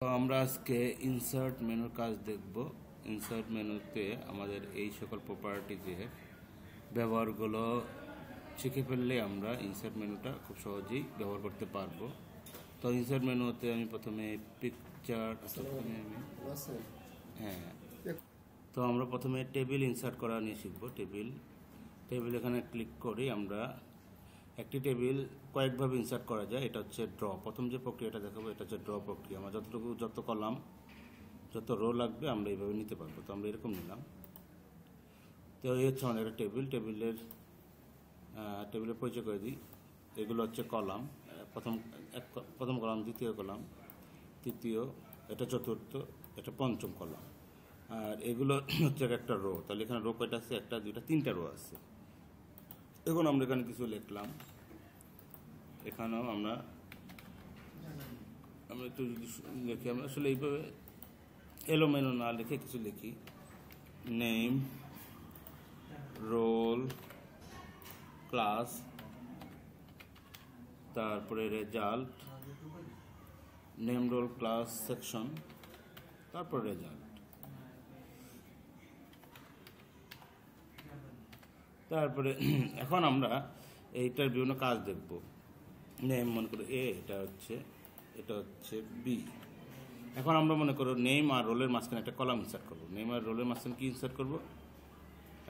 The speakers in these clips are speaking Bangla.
তো আমরা আজকে ইনসার্ট মেনুর কাজ দেখব। ইনসার্ট মেনুতে আমাদের এই সকল প্রপার্টিজের ব্যবহারগুলো শিখে ফেললে আমরা ইনসার্ট মেনুটা খুব সহজেই ব্যবহার করতে পারবো। তো ইনসার্ট মেনুতে আমি প্রথমে পিকচার হ্যাঁ তো আমরা প্রথমে টেবিল ইনসার্ট করা নিয়ে শিখবো। টেবিল এখানে ক্লিক করি। আমরা একটি টেবিল কয়েকভাবে ইনসার্ট করা যায়। এটা হচ্ছে ড্র। প্রথম যে প্রক্রিয়াটা দেখাবো এটা হচ্ছে ড্র প্রক্রিয়া। আমরা যত কলাম যত রো লাগবে আমরা এইভাবে নিতে পারবো। তো আমরা এরকম নিলাম। তো এই হচ্ছে আমাদের একটা টেবিলের পরিচয় করে দিই। এগুলো হচ্ছে কলাম। প্রথম কলাম, দ্বিতীয় কলাম, তৃতীয়, এটা চতুর্থ, এটা পঞ্চম কলাম। আর এগুলো হচ্ছে একটা রো। তাহলে এখানে রো কয়টা আছে? একটা, দুইটা, তিনটা রো আছে। এখন আমরা এখানে কিছু লিখলাম। এখানেও আমরা একটু যদি লিখি, আমরা আসলে এইভাবে এলোমেলো না লিখে কিছু লিখি। নেম, রোল, ক্লাস, তারপরে result, name, roll, class, section, তারপর রেজাল্ট। তারপরে এখন আমরা এইটার বিভিন্ন কাজ দেখব। নেম মনে করো এ, এটা হচ্ছে বি। এখন আমরা মনে করো নেম আর রোলের মাঝখানে একটা কলাম ইনসার্ট করব। নেম আর রোলের মাঝখানে কি ইনসার্ট করব?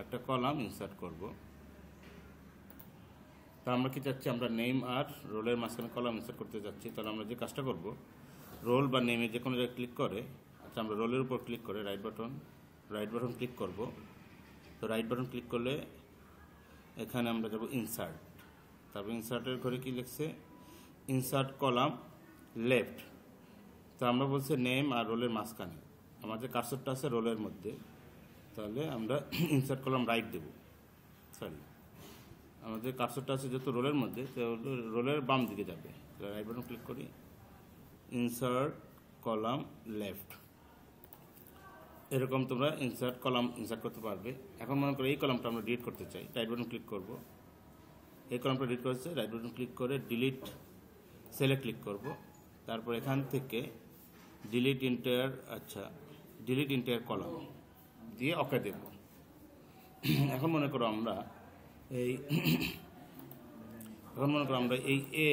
একটা কলাম ইনসার্ট করব। তা আমরা কি চাচ্ছি? আমরা নেম আর রোলের মাঝখানে কলাম ইনসার্ট করতে যাচ্ছি। তাহলে আমরা যে কাজটা করব, রোল বা নেমে যে কোনো জায়গায় ক্লিক করে, আচ্ছা আমরা রোলের উপর ক্লিক করে রাইট বাটন ক্লিক করব। তো রাইট বাটন ক্লিক করলে এখানে আমরা যাব ইনসার্ট। তারপর ইনসার্টের ঘরে কি লিখছে? Insert column left. তো আমরা বলছি নেম আর রোলের মাঝখানে। আমাদের কার্সরটা আছে রোলের মধ্যে, তাহলে আমরা ইনসার্ট কলাম রাইট দেব। আমাদের কার্সরটা আছে যেহেতু রোলের মধ্যে, তো রোলের বাম দিকে যাবে। রাইট বাটন ক্লিক করি, ইনসার্ট কলাম লেফট। এরকম তোমরা ইনসার্ট কলাম ইনসার্ট করতে পারবে। এখন মনে করো এই কলামটা আমরা ডিলিট করতে চাই। রাইট বাটন ক্লিক করব। এই কলামটা ডিলিট করেছে, রাইট বাটন ক্লিক করে ডিলিট সেলে ক্লিক করব। তারপর এখান থেকে ডিলিট ইন্টায়ার কলাম দিয়ে ওকে দেব। এখন মনে করো আমরা এই এ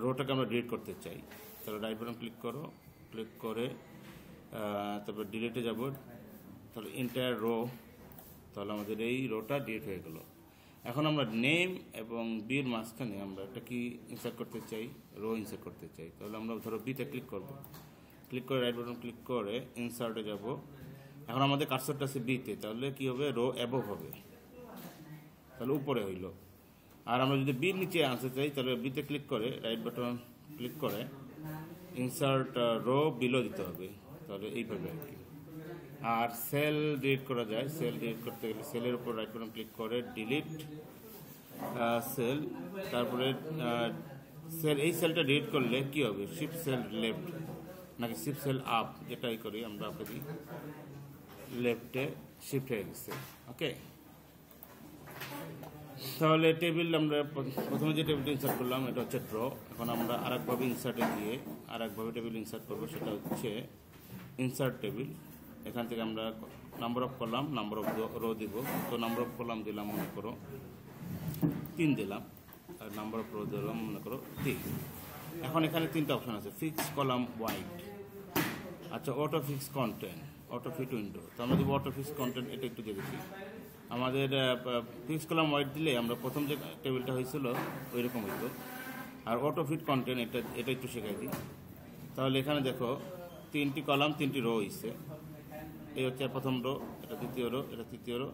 রোটাকে আমরা ডিলিট করতে চাই। তাহলে রাইট বাটন ক্লিক করে তারপর ডিলিটে যাব। তাহলে ইন্টায়ার রো, তাহলে আমাদের এই রোটা ডিলিট হয়ে গেল। এখন আমরা নেম এবং বির মাঝখানে আমরা একটা কি ইনসার্ট করতে চাই? রো ইনসার্ট করতে চাই। তাহলে আমরা ধরো বিতে ক্লিক করব। ক্লিক করে রাইট বাটন ক্লিক করে ইনসার্টে যাব। এখন আমাদের কার্সরটা আছে বিতে, তাহলে কি হবে? রো অ্যাবভ হবে, তাহলে উপরে হইল। আর আমরা যদি বির নিচে আনতে চাই, তাহলে বিতে ক্লিক করে রাইট বাটন ক্লিক করে ইনসার্ট রো বিলো দিতে হবে। তাহলে এইভাবে আর কি। আর সেল ডিলিট করা যায়। সেল ডিলিট করতে গেলে সেলের উপর রাইট বাটন ক্লিক করে ডিলিট সেল। তারপরে এই সেলটা ডিলিট করলে কি হবে? শিফট সেল লেফট নাকি শিফট সেল আপ, যেটাই করি আমরা করি, লেফটে শিফট হয়ে গেছে। ওকে, তাহলে টেবিল আমরা প্রথমে যে টেবিলটা ইনসার্ট করলাম এটা হচ্ছে ড্র। এখন আমরা আরেকভাবে ইনসার্টে গিয়ে আরেকভাবে টেবিল ইনসার্ট করবো, সেটা হচ্ছে ইনসার্ট টেবিল। এখান থেকে আমরা number of column, number of rho দিব। তো নাম্বার অফ কলাম দিলাম মনে করো 3 দিলাম, আর নাম্বার অফ রো দিলাম মনে করো 3। এখন এখানে 3টা অপশন আছে, ফিক্স কলাম হোয়াইট, আচ্ছা অটো ফিক্স কন্টেন্ট, অটো ফিট উইন্ডো। তো আমরা দেবো অটো ফিক্স কন্টেন্ট। এটা একটু দেখেছি আমাদের ফিক্স কলাম হোয়াইট দিলে আমরা প্রথম যে টেবিলটা হয়েছিল ওই রকম হইতো। আর অটো ফিট কন্টেন্ট এটা একটু শেখাই দিই। তাহলে এখানে দেখো 3টি কলাম 3টি রো হয়েছে। এই হচ্ছে প্রথম রো, এটা দ্বিতীয় রো, এটা তৃতীয় রো,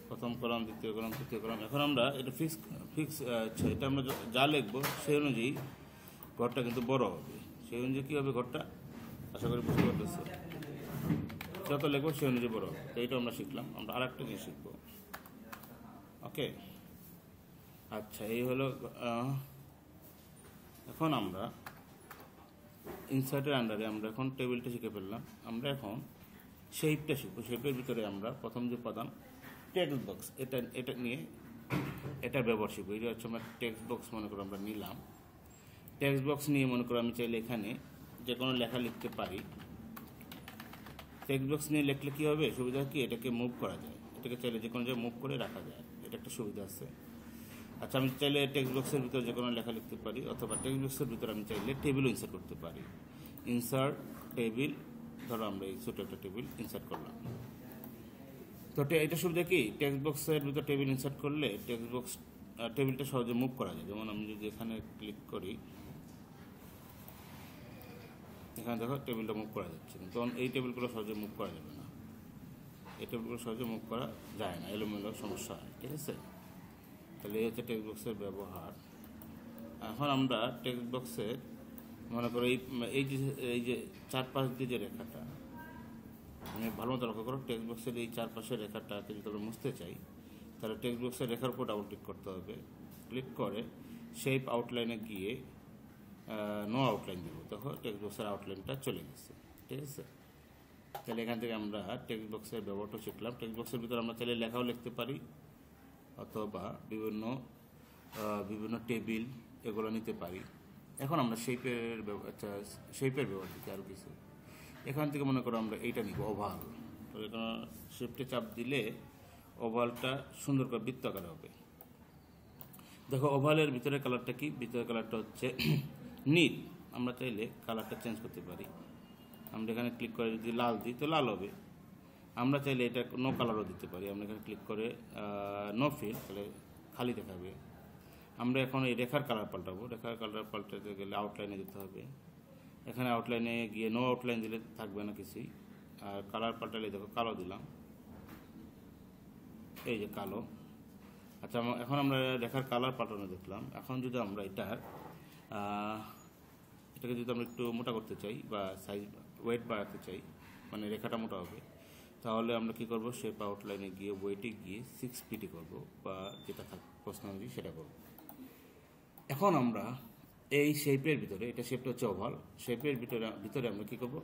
প্রথম কলাম, দ্বিতীয় কলাম, তৃতীয় কলাম। এখন আমরা এটা ফিক্স এটা আমরা যা লিখবো সেই অনুযায়ী ঘরটা কিন্তু বড় হবে। সেই অনুযায়ী কী হবে ঘরটা? আশা করি বুঝতে পারতেছে। যত লিখবো সেই অনুযায়ী বড় হবে। তো এইটা আমরা শিখলাম। আমরা আর একটা জিনিস শিখবো। ওকে, আচ্ছা এই হলো। এখন আমরা ইনসার্টের আন্ডারে আমরা এখন টেবিলটা শিখে ফেললাম। আমরা এখন শেপটা শিখবো। শেপের ভিতরে আমরা প্রথম যে উপাদান টেক্সট বক্স, এটা নিয়ে এটা ব্যবহার শিখবো। এটা হচ্ছে আমরা টেক্সট বক্স মনে করো আমরা নিলাম। টেক্সট বক্স নিয়ে মনে করো আমি চাইলে এখানে যে কোনো লেখা লিখতে পারি। টেক্সট বক্স নিয়ে লিখলে কী হবে, সুবিধা কি, এটাকে মুভ করা যায়, এটাকে চাইলে যে কোনো জায়গায় মুভ করে রাখা যায়, এটা একটা সুবিধা আছে। আচ্ছা, আমি চাইলে টেক্সট বক্সের ভিতরে যে কোনো লেখা লিখতে পারি, অথবা টেক্সট বক্সের ভিতরে আমি চাইলে টেবিলও ইনসার্ট করতে পারি। ইনসার্ট টেবিল, ধরো আমরা এই ছোটো একটা টেবিল ইনসার্ট করলাম। তো এটা সুবিধা কি, টেক্সট বক্সের ভিতরে টেবিল ইনসার্ট করলে টেক্সট বক্স টেবিলটা সহজে মুভ করা যায়। যেমন আমি যদি এখানে ক্লিক করি, এখানে দেখো টেবিলটা মুভ করা যাচ্ছে, কিন্তু এই টেবিলগুলো সহজে মুভ করা যাবে না, এই টেবিলগুলো সহজে মুভ করা যায় না, এলোমেলো সমস্যা হয়। ঠিক আছে, তাহলে এই হচ্ছে টেক্সট বক্সের ব্যবহার। এখন আমরা টেক্সট বক্সের মনে করো এই যে চারপাশ দিয়ে যে রেখাটা, আমি ভালো মতো লক্ষ্য করো, টেক্সট বক্সের এই চারপাশের রেখাটাকে যদি আমরা মুছতে চাই, তাহলে টেক্সট বক্সের রেখার উপর ডাবল ক্লিক করতে হবে। ক্লিক করে শেপ আউটলাইনে গিয়ে নো আউটলাইন দেবো, তখন টেক্সট বক্সের আউটলাইনটা চলে গেছে। ঠিক আছে, তাহলে এখান থেকে আমরা টেক্সট বক্সের ব্যবহারটা শিখলাম। টেক্সট বক্সের ভিতরে আমরা চাইলে লেখাও লিখতে পারি, অথবা বিভিন্ন টেবিল এগুলো নিতে পারি। এখন আমরা শেপের ব্যবহার দিতে আরও কিছু। এখান থেকে মনে করো আমরা এইটা নিব ওভাল, তো এখানে শেপটা চাপ দিলে ওভালটা সুন্দর করে বৃত্তাকার হবে। দেখো ওভালের ভিতরে কালারটা কি, ভিতরের কালারটা হচ্ছে নীল। আমরা চাইলে কালারটা চেঞ্জ করতে পারি। আমরা এখানে ক্লিক করে যদি লাল দিই তো লাল হবে। আমরা চাইলে এটা নো কালারও দিতে পারি। আমরা এখানে ক্লিক করে নো ফিল, তাহলে খালি দেখাবে। আমরা এখন এই রেখার কালার পাল্টাবো। রেখার কালার পাল্টাতে গেলে আউটলাইনে যেতে হবে। এখানে আউটলাইনে গিয়ে নো আউটলাইন দিলে থাকবে না কিছুই, আর কালার পাল্টালে দেখো কালো দিলাম, এই যে কালো। আচ্ছা, এখন আমরা রেখার কালার পাল্টানো দেখলাম। এখন যদি আমরা এটাকে যদি আমরা একটু মোটা করতে চাই বা সাইজ ওয়েট বাড়াতে চাই, মানে রেখাটা মোটা হবে, তাহলে আমরা কি করব, শেপ আউটলাইনে গিয়ে ওয়েটে গিয়ে 6 ফিটে করব, বা যেটা প্রশ্ন অনুযায়ী সেটা করব। এখন আমরা এই শেপের ভিতরে, এটা শেপটা হচ্ছে ওভাল, শেপের ভিতরে আমরা কি করব,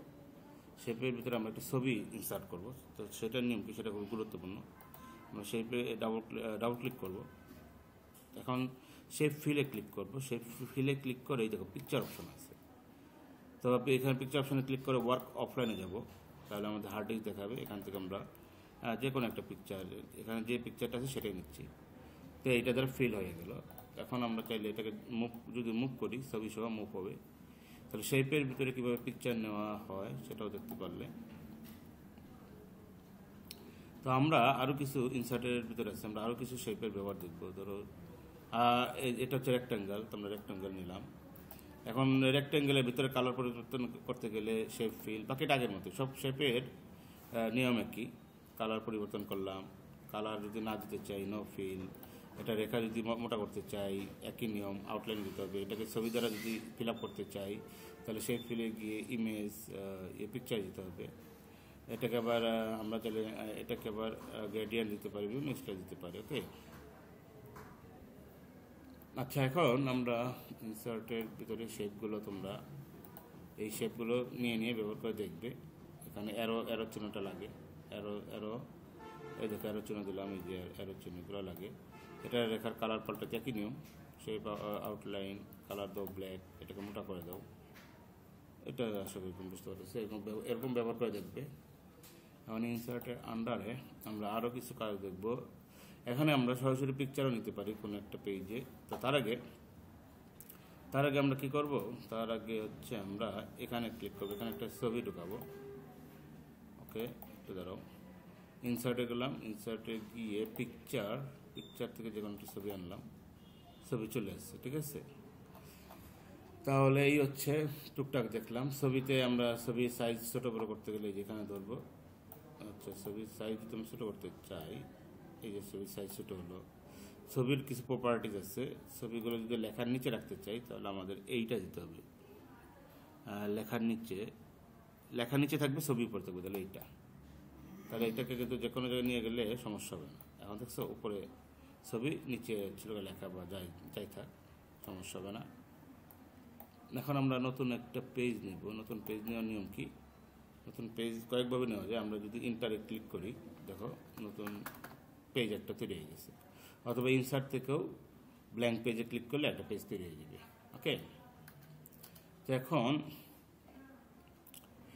শেপের ভিতরে আমরা একটা ছবি ইনসার্ট করব। তো সেটার নিয়ম কি, সেটা খুব গুরুত্বপূর্ণ। আমরা শেপে ডাবল ক্লিক করব। এখন শেপ ফিলে ক্লিক করব। শেপ ফিলে ক্লিক করে এই দেখো পিকচার অপশন আছে। তো এখানে পিকচার অপশানে ক্লিক করে ওয়ার্ক অফলাইনে যাব, তাহলে আমাদের হার্ড ডিস্ক দেখাবে। এখান থেকে আমরা যে কোনো একটা পিকচার, এখানে যে পিকচারটা আছে সেটাই নিচ্ছি। তো এইটা দ্বারা ফিল হয়ে গেল। এখন আমরা চাইলে এটাকে যদি মুভ করি, ছবি সহ মুভ হবে। তাহলে শেপের ভিতরে কীভাবে পিকচার নেওয়া হয় সেটাও দেখতে পারলে। তো আমরা আরও কিছু ইনসার্টের ভিতরে আছে, আমরা আরও কিছু শেপের ব্যবহার দেখবো। ধরো এটা হচ্ছে রেক্ট্যাঙ্গেল, তো আমরা রেক্ট্যাঙ্গেল নিলাম। এখন রেক্ট্যাঙ্গেলের ভিতরে কালার পরিবর্তন করতে গেলে শেপ ফিল, বাকিটা আগের মতো সব শেপের নিয়ম একই। কালার পরিবর্তন করলাম, কালার যদি না দিতে চাই নো ফিল। এটা রেখা যদি মোটা করতে চাই একই নিয়ম, আউটলাইন দিতে হবে। এটাকে ছবি দ্বারা যদি ফিল আপ করতে চাই তাহলে শেপ ফিলে গিয়ে ইমেজ পিকচার দিতে হবে। এটাকে আবার আমরা চাইলে এটাকে আবার গ্রেডিয়েন্ট দিতে পারি, বিভিন্ন স্টাইল দিতে পারি। ওকে, আচ্ছা, এখন আমরা ইনসার্টের ভিতরে শেপগুলো, তোমরা এই শেপগুলো নিয়ে ব্যবহার করে দেখবে। এখানে অ্যারো চিহ্নটা লাগে, অ্যারো এই দেখো অ্যারো চিহ্ন দিলাম, এই যে অ্যারো চিহ্নগুলো লাগে। এটা রেখার কালার পাল্টাতে একই নিয়ম, শেপ আউটলাইন, কালার দাও ব্ল্যাক, এটাকে মোটা করে দাও। এটা আশা করি তুমি বুঝতে পারছো, এরকম ব্যবহার করে দেখবে। এখন ইনসার্টের আন্ডারে আমরা আরও কিছু কাজ দেখব। এখানে আমরা সরাসরি পিকচারও নিতে পারি কোনো একটা পেজে। তো তার আগে আমরা কি করব, তার আগে হচ্ছে আমরা এখানে ক্লিক করবো, এখানে একটা ছবি ঢুকাবো। ওকে, একটু দাঁড়াও, ইনসার্টে গেলাম, ইনসার্টে গিয়ে পিকচার থেকে যে কোনো একটা ছবি আনলাম, ছবি চলে আসছে। ঠিক আছে, তাহলে এই হচ্ছে টুকটাক দেখলাম। ছবিতে আমরা ছবির সাইজ ছোটো বড়ো করতে গেলে যেখানে ধরবো। আচ্ছা, ছবির সাইজ যদি আমি ছোটো করতে চাই, এই যে ছবির সাইজ ছোটো হলো। ছবির কিছু প্রপার্টিজ আছে, ছবিগুলো যদি লেখার নিচে রাখতে চাই তাহলে আমাদের এইটা দিতে হবে। লেখার নিচে থাকবে, ছবি উপরে থাকবে, তাহলে এইটা। তাহলে এইটাকে কিন্তু যে কোনো জায়গায় নিয়ে গেলে সমস্যা হবে না। এখন দেখছো উপরে ছবি, নিচে ছোটো লেখা বা যাই থাক, সমস্যা হবে না। এখন আমরা নতুন একটা পেজ নেব। নতুন পেজ নেওয়ার নিয়ম কি, নতুন পেজ কয়েকভাবে নেওয়া যায়। আমরা যদি ইন্টারে ক্লিক করি, দেখো নতুন পেজ একটা তৈরি হয়ে গেছে। অথবা ইনসার্ট থেকেও ব্ল্যাঙ্ক পেজে ক্লিক করলে একটা পেজ তৈরি হয়ে যাবে। ওকে, তো এখন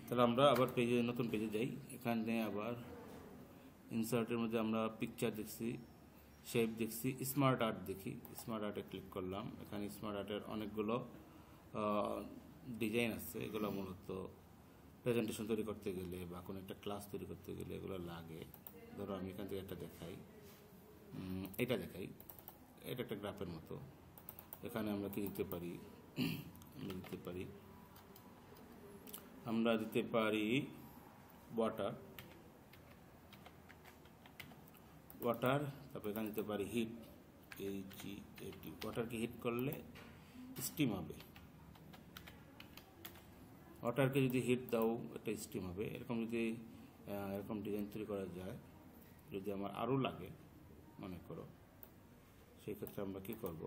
তাহলে আমরা আবার নতুন পেজে যাই। এখানে আবার ইনসার্টের মধ্যে আমরা পিকচার দেখছি, শেপ দেখছি, স্মার্ট আর্ট দেখি। স্মার্ট আর্টে ক্লিক করলাম। এখানে স্মার্ট আর্টের অনেকগুলো ডিজাইন আছে। এগুলো মূলত প্রেজেন্টেশন তৈরি করতে গেলে বা কোনো একটা ক্লাস তৈরি করতে গেলে এগুলো লাগে। ধরো আমি এখান থেকে একটা দেখাই, এটা দেখাই। এটা একটা গ্রাফের মতো। এখানে আমরা কি দিতে পারি? আমরা দিতে পারি ওয়াটার। তারপর এখানে দিতে পারি হিট, HEAT। ওয়াটারকে হিট করলে স্টিম হবে। ওয়াটারকে যদি হিট দাও এটা স্টিম হবে। এরকম যদি এরকম ডিজাইন তৈরি করা যায়, যদি আমার আরও লাগে মনে করো, সেই ক্ষেত্রে আমরা কি করব?